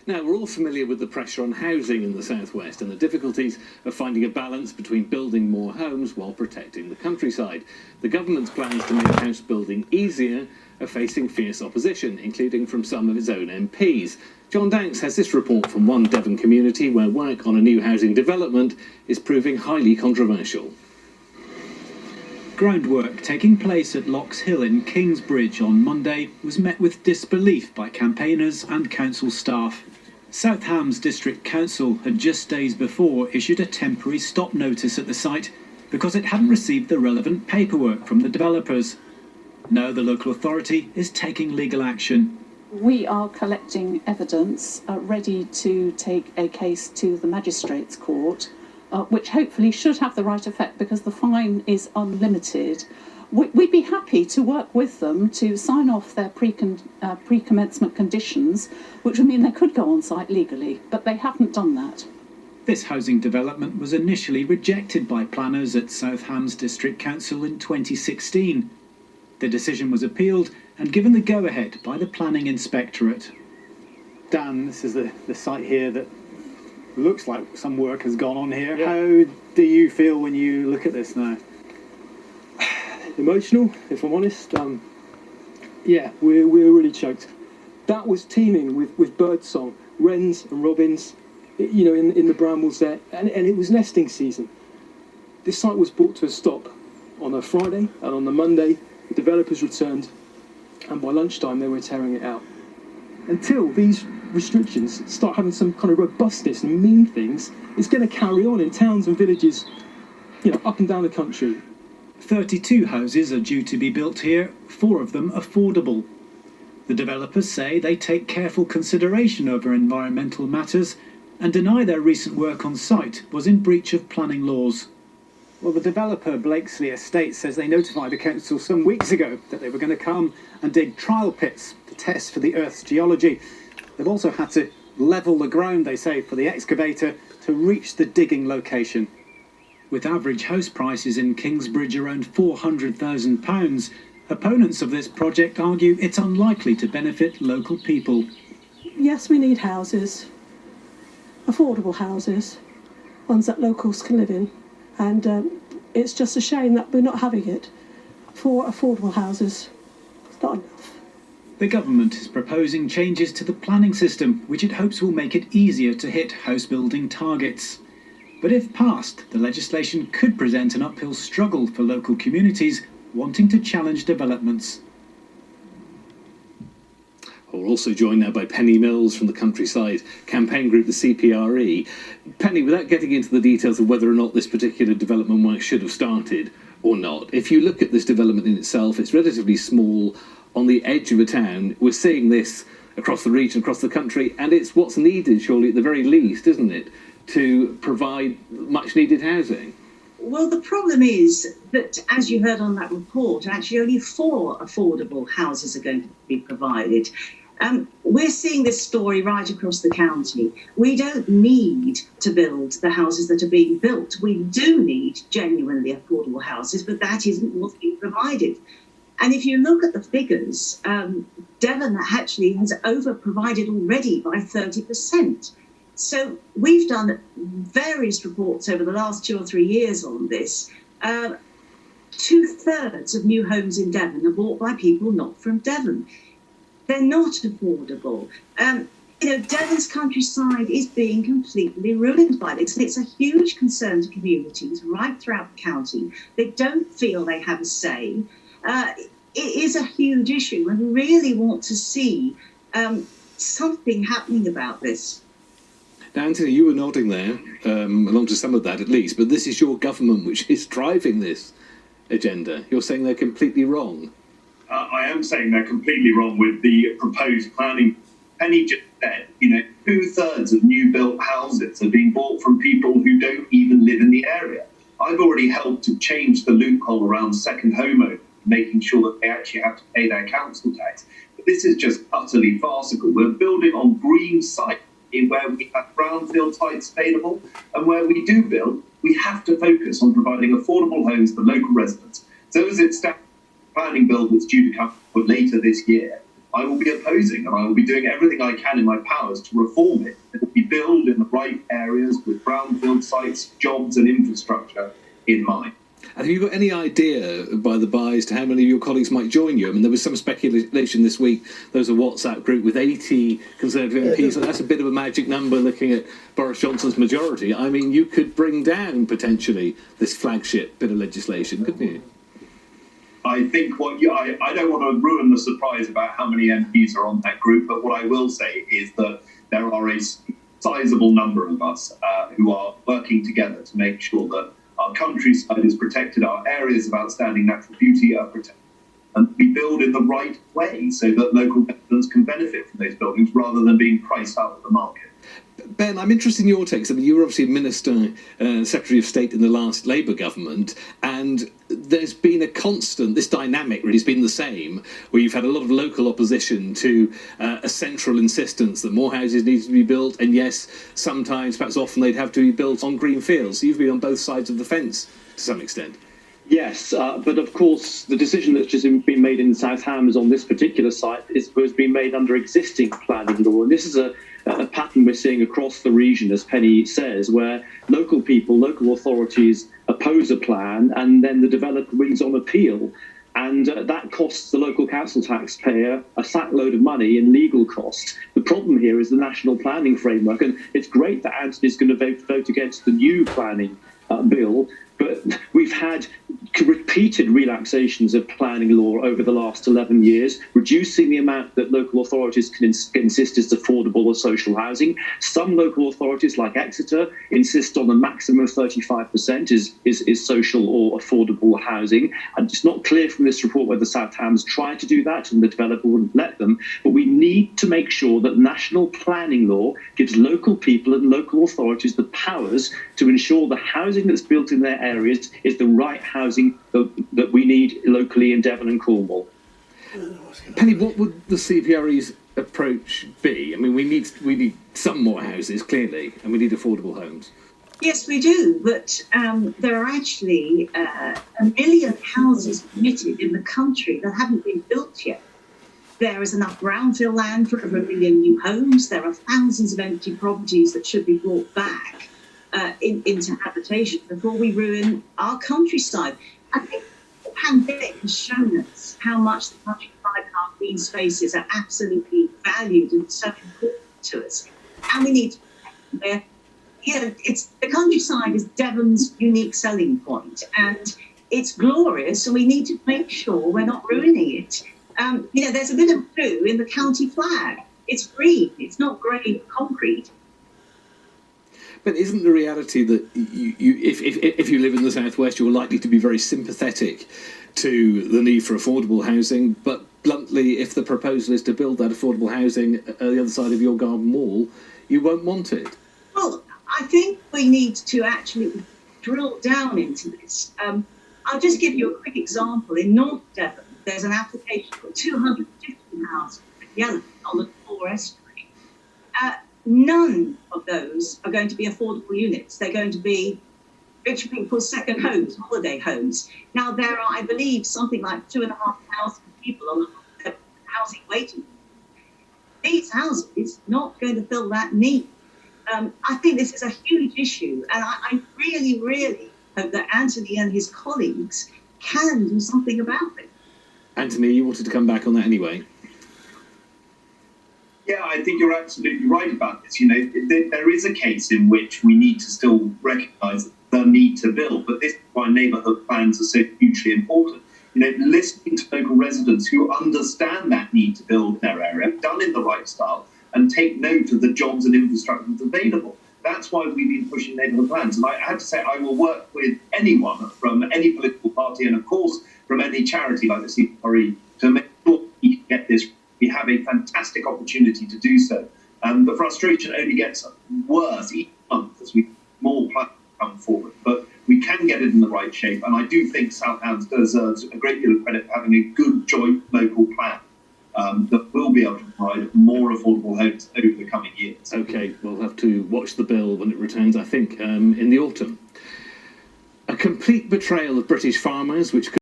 Now, we're all familiar with the pressure on housing in the southwest and the difficulties of finding a balance between building more homes while protecting the countryside. The government's plans to make house building easier are facing fierce opposition, including from some of its own MPs. John Danks has this report from one Devon community where work on a new housing development is proving highly controversial. Groundwork taking place at Locks Hill in Kingsbridge on Monday was met with disbelief by campaigners and council staff. South Hams District Council had just days before issued a temporary stop notice at the site because it hadn't received the relevant paperwork from the developers. Now the local authority is taking legal action. We are collecting evidence ready to take a case to the Magistrates' Court, which hopefully should have the right effect because the fine is unlimited. We'd be happy to work with them to sign off their pre-commencement conditions, which would mean they could go on site legally, but they haven't done that. This housing development was initially rejected by planners at South Hams District Council in 2016. The decision was appealed and given the go-ahead by the Planning Inspectorate. Dan, this is the site here that looks like some work has gone on here. Yeah. How do you feel when you look at this now? Emotional, if I'm honest. Yeah, we're really choked. That was teeming with birdsong, wrens and robins, you know, in the brambles there, and it was nesting season. This site was brought to a stop on a Friday, and on the Monday, the developers returned, and by lunchtime they were tearing it out. Until these restrictions start having some kind of robustness and mean things, it's going to carry on in towns and villages, you know, up and down the country. 32 houses are due to be built here, 4 of them affordable. The developers say they take careful consideration over environmental matters and deny their recent work on site was in breach of planning laws. Well, the developer, Blakesley Estate, says they notified the council some weeks ago that they were going to come and dig trial pits to test for the Earth's geology. They've also had to level the ground, they say, for the excavator to reach the digging location. With average house prices in Kingsbridge around £400,000, opponents of this project argue it's unlikely to benefit local people. Yes, we need houses, affordable houses, ones that locals can live in, and it's just a shame that we're not having it for affordable houses. It's not enough. The government is proposing changes to the planning system, which it hopes will make it easier to hit house building targets. But if passed, the legislation could present an uphill struggle for local communities wanting to challenge developments. We're also joined now by Penny Mills from the Countryside campaign group, the CPRE. Penny, without getting into the details of whether or not this particular development work should have started or not, if you look at this development in itself, it's relatively small on the edge of a town. We're seeing this across the region, across the country, and it's what's needed, surely, at the very least, isn't it, to provide much needed housing? Well, the problem is that, as you heard on that report, actually only 4 affordable houses are going to be provided. We're seeing this story right across the county. We don't need to build the houses that are being built. We do need genuinely affordable houses, but that isn't what's being provided. And if you look at the figures, Devon actually has over-provided already by 30%. So we've done various reports over the last 2 or 3 years on this. 2/3 of new homes in Devon are bought by people not from Devon. They're not affordable. Devon's countryside is being completely ruined by this. And it's a huge concern to communities right throughout the county. They don't feel they have a say. It is a huge issue, and we really want to see something happening about this. Now, Anthony, you were nodding there, along to some of that at least, but this is your government which is driving this agenda. You're saying they're completely wrong. I am saying they're completely wrong with the proposed planning. Penny just said, 2/3 of new built houses are being bought from people who don't even live in the area. I've already helped to change the loophole around second home owners, making sure that they actually have to pay their council tax. But this is just utterly farcical. We're building on green sites where we have brownfield sites available, and where we do build, we have to focus on providing affordable homes for local residents. So as it stands, planning bill that's due to come later this year, I will be opposing, and I will be doing everything I can in my powers to reform it. It will be built in the right areas with brownfield sites, jobs and infrastructure in mind. And have you got any idea, by the by, as to how many of your colleagues might join you? I mean, there was some speculation this week. There was a WhatsApp group with 80 Conservative MPs, and that's a bit of a magic number looking at Boris Johnson's majority. I mean, you could bring down, potentially, this flagship bit of legislation, couldn't you? I think I don't want to ruin the surprise about how many MPs are on that group, but what I will say is that there are a sizable number of us who are working together to make sure that our countryside is protected, our areas of outstanding natural beauty are protected, and we build in the right way so that local residents can benefit from those buildings rather than being priced out of the market. Ben, I'm interested in your takes. I mean, you were obviously Minister, Secretary of State in the last Labour government, and there's been a constant, this dynamic really has been the same, where you've had a lot of local opposition to a central insistence that more houses need to be built, and yes, sometimes, perhaps often, they'd have to be built on green fields. So you've been on both sides of the fence to some extent. Yes, but of course, the decision that's just been made in South Hams on this particular site has been made under existing planning law, and this is a pattern we're seeing across the region, as Penny says, where local people, local authorities oppose a plan, and then the developer wins on appeal, and that costs the local council taxpayer a sackload of money in legal costs. The problem here is the national planning framework, and it's great that Anthony's going to vote against the new planning bill, but we've had repeated relaxations of planning law over the last 11 years, reducing the amount that local authorities can insist is affordable or social housing. Some local authorities, like Exeter, insist on a maximum of 35% is social or affordable housing. And it's not clear from this report whether South Hams tried to do that and the developer wouldn't let them. But we need to make sure that national planning law gives local people and local authorities the powers to ensure the housing that's built in their areas is the right housing that we need locally in Devon and Cornwall. Penny, what would the CPRE's approach be? I mean, we need some more houses, clearly, and we need affordable homes. Yes, we do, but there are actually 1 million houses permitted in the country that haven't been built yet. There is enough brownfield land for over 1 million new homes. There are thousands of empty properties that should be brought back into habitation before we ruin our countryside. I think the pandemic has shown us how much the countryside and our green spaces are absolutely valued and so important to us. And we need to protect them. It's the countryside is Devon's unique selling point, and it's glorious, and we need to make sure we're not ruining it. There's a bit of blue in the county flag. It's green. It's not grey concrete. But isn't the reality that if you live in the southwest, you're likely to be very sympathetic to the need for affordable housing? But bluntly, if the proposal is to build that affordable housing at the other side of your garden wall, you won't want it. Well, I think we need to actually drill down into this. I'll just give you a quick example. In North Devon, there's an application for 250 houses on the Tor Estuary. None of those are going to be affordable units. They're going to be rich people's second homes, holiday homes. Now, there are, I believe, something like 2,500 people on the housing waiting. These houses not going to fill that need. I think this is a huge issue, and I really, really hope that Anthony and his colleagues can do something about it. Anthony, you wanted to come back on that anyway. Yeah, I think you're absolutely right about this. There is a case in which we need to still recognise the need to build, but this is why neighbourhood plans are so hugely important. Listening to local residents who understand that need to build in their area, done in the right style, and take note of the jobs and infrastructure that's available. That's why we've been pushing neighbourhood plans. And I have to say, I will work with anyone from any political party and, of course, from any charity like the CPRE to make sure we can get this. We have a fantastic opportunity to do so. The frustration only gets worse each month as more plans come forward. But we can get it in the right shape. And I do think South Hams deserves a great deal of credit for having a good joint local plan that will be able to provide more affordable homes over the coming years. OK, we'll have to watch the bill when it returns, I think, in the autumn. A complete betrayal of British farmers, which